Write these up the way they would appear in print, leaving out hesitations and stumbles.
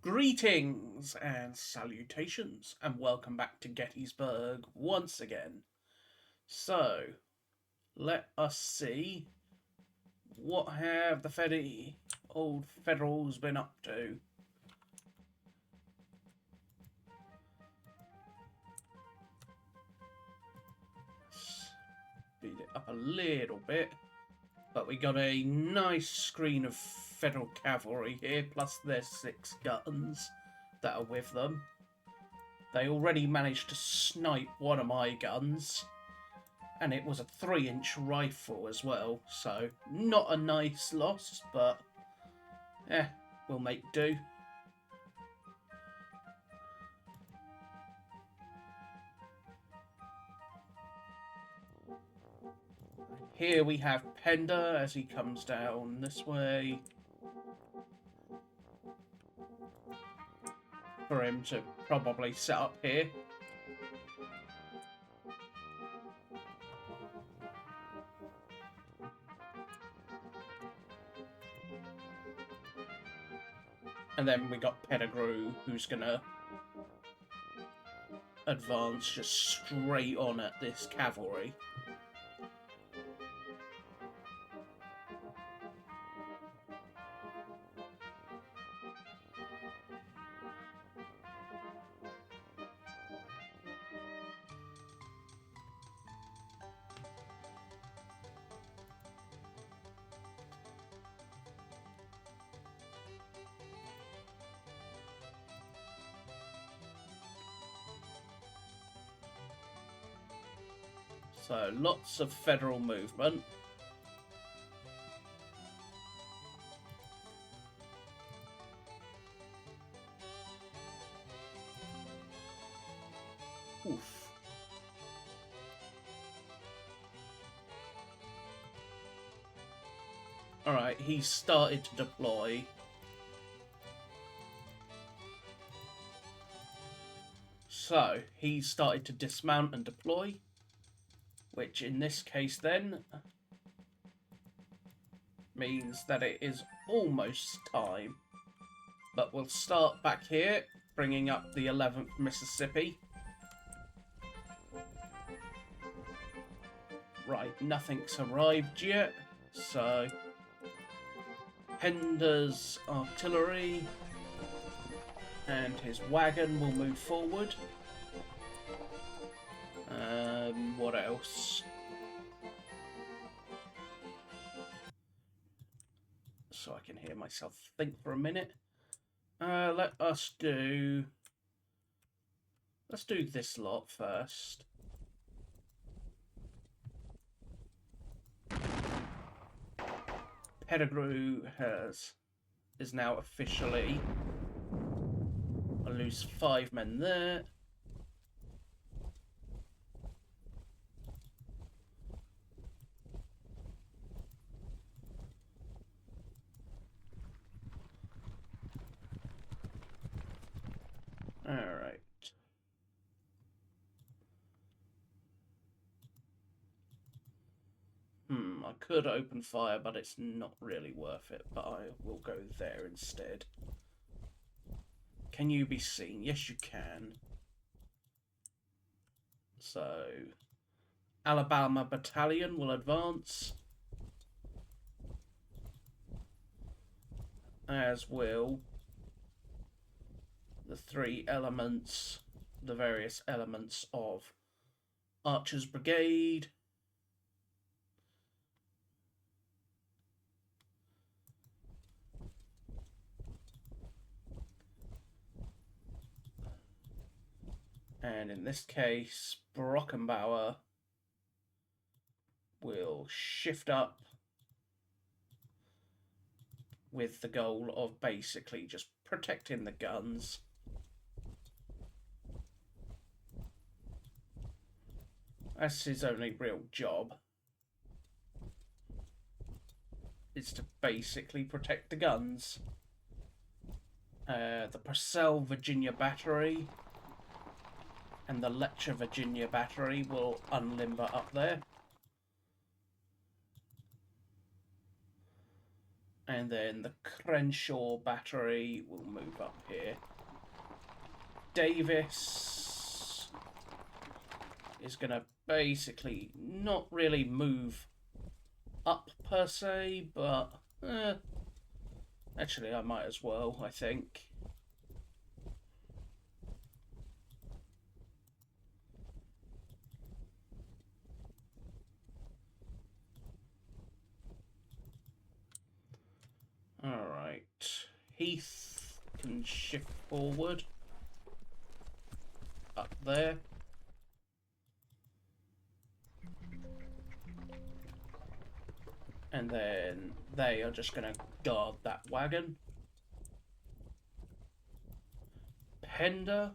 Greetings and salutations, and welcome back to Gettysburg once again. So, let us see what have the old Federals been up to. Speed it up a little bit, but we got a nice screen of Federal cavalry here, plus there's 6 guns that are with them. They already managed to snipe one of my guns, and it was a 3-inch rifle as well, so not a nice loss, but we'll make do. Here we have Pender as he comes down this way for him to probably set up here. And then we got Pettigrew, who's gonna advance just straight on at this cavalry. So, lots of Federal movement. Oof. Alright, he's started to deploy. So, he's started to dismount and deploy. Which in this case then means that it is almost time. But we'll start back here, bringing up the 11th Mississippi. Right, nothing's arrived yet, so Pender's artillery and his wagon will move forward. What else? So I can hear myself think for a minute. Let's do this lot first. Pettigrew is now officially. I lose 5 men there. Alright. I could open fire, but it's not really worth it. But I will go there instead. Can you be seen? Yes, you can. So, Alabama Battalion will advance. As will the various elements of Archer's Brigade. And in this case, Brockenbauer will shift up with the goal of basically just protecting the guns. That's his only real job, is to basically protect the guns. The Purcell Virginia Battery and the Letcher Virginia Battery will unlimber up there. And then the Crenshaw battery will move up here. Davis is going to basically not really move up per se, but actually I might as well, I think. Alright, Heath can shift forward up there. And then they are just going to guard that wagon. Pender,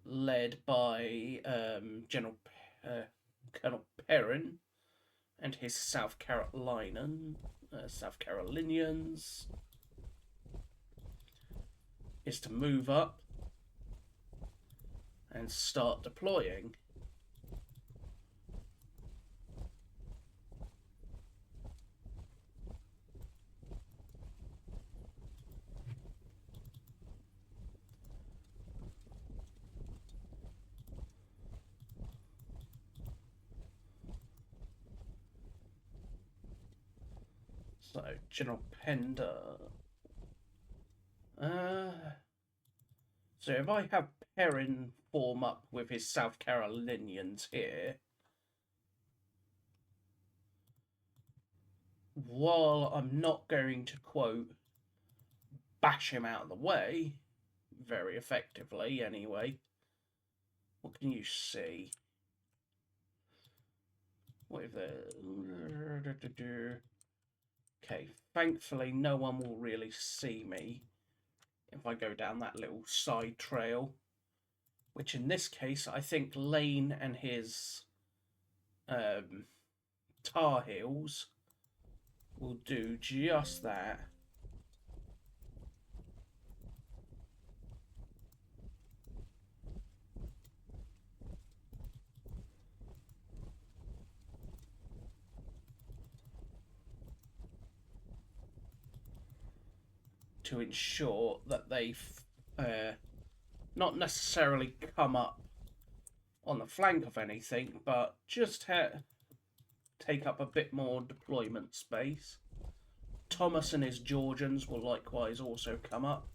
led by Colonel Perrin and his South Carolinians, is to move up and start deploying. So, General Pender. So if I have Perrin form up with his South Carolinians here, while I'm not going to, quote, bash him out of the way, very effectively anyway, what can you see? What if okay, thankfully no one will really see me if I go down that little side trail, which in this case I think Lane and his Tar Heels will do just that. To ensure that they not necessarily come up on the flank of anything, but just take up a bit more deployment space. Thomas and his Georgians will likewise also come up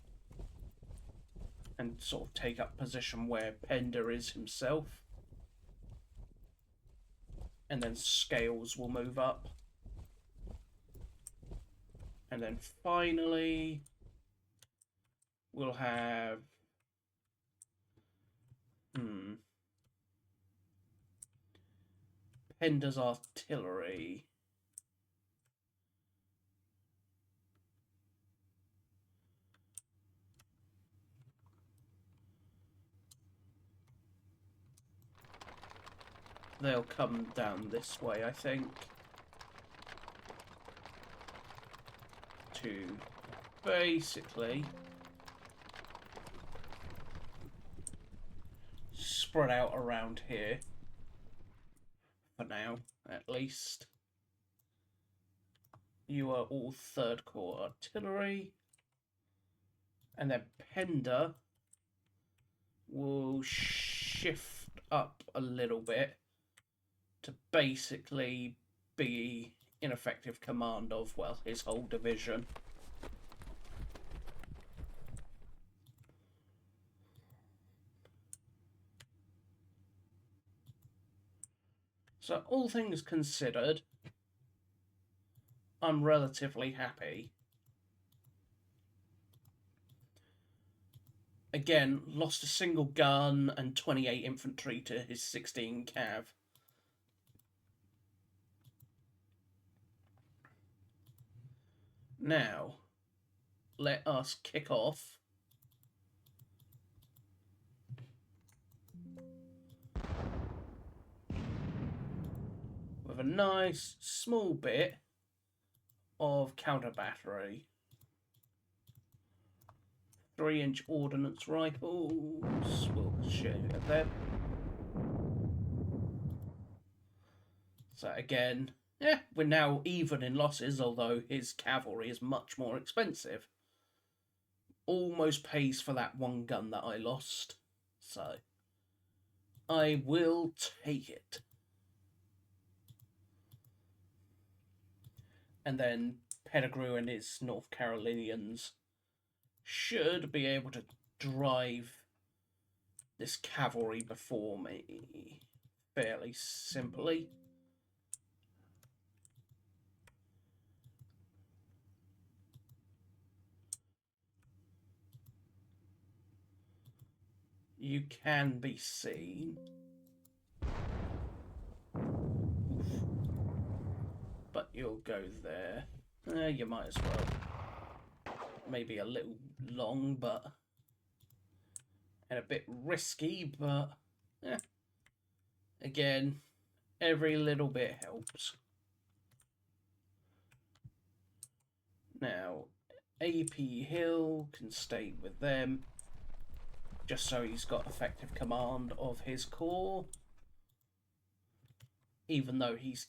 and sort of take up position where Pender is himself. And then Scales will move up. And then finally, we'll have Pender's artillery. They'll come down this way, I think, to basically spread out around here, for now, at least. You are all Third Corps artillery, and then Pender will shift up a little bit to basically be in effective command of, well, his whole division. So, all things considered, I'm relatively happy. Again, lost a single gun and 28 infantry to his 16 cav. Now, let us kick off with a nice small bit of counter battery. 3-inch ordnance rifles. We'll show them. So again, Yeah, we're now even in losses, although his cavalry is much more expensive. Almost pays for that one gun that I lost. So, I will take it. And then Pettigrew and his North Carolinians should be able to drive this cavalry before me fairly simply. You can be seen. Oof. But you'll go there. You might as well. Maybe a little long, but... and a bit risky, but... again, every little bit helps. Now, AP Hill can stay with them, just so he's got effective command of his corps, even though he's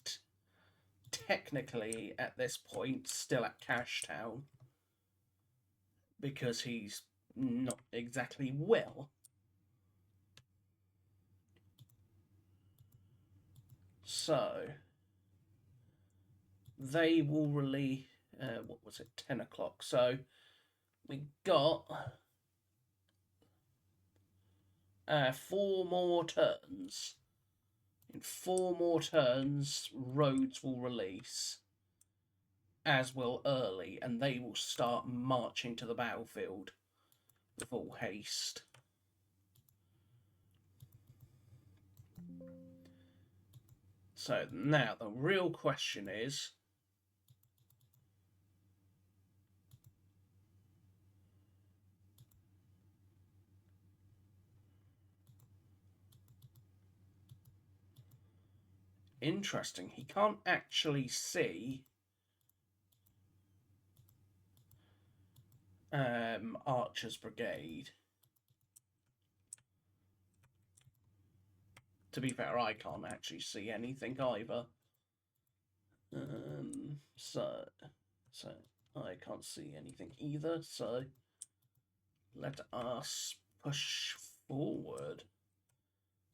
technically, at this point, still at Cashtown, because he's not exactly well. So, they will release, what was it, 10 o'clock. So, we got 4 more turns. In 4 more turns, Rhodes will release, as will Early, and they will start marching to the battlefield with all haste. So now the real question is, interesting, he can't actually see Archer's brigade. To be fair, I can't actually see anything either. So I can't see anything either, so let us push forward.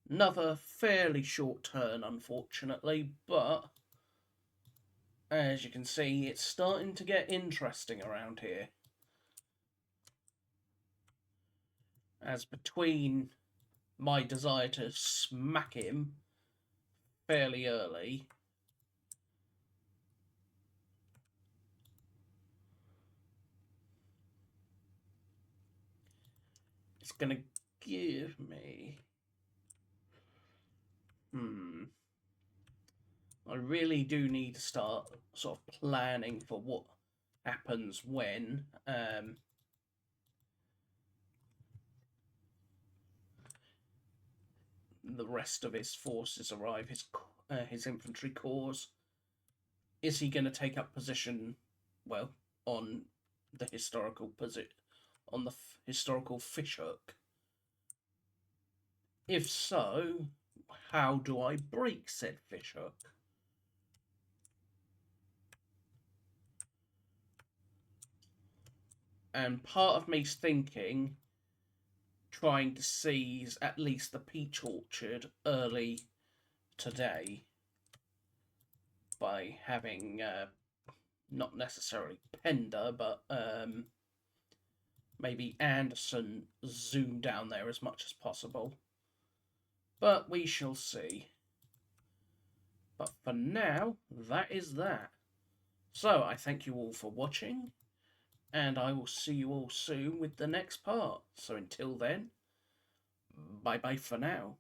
Another fairly short turn, unfortunately, but as you can see, it's starting to get interesting around here. As between my desire to smack him fairly early it's going to give me... I really do need to start sort of planning for what happens when the rest of his forces arrive, his infantry corps. Is he going to take up position, well, on the historical historical fishhook? If so, how do I break said fishhook? And part of me's thinking, trying to seize at least the peach orchard early today by having not necessarily Pender, but maybe Anderson zoom down there as much as possible. But we shall see. But for now, that is that. So I thank you all for watching, and I will see you all soon with the next part. So until then, bye-bye for now.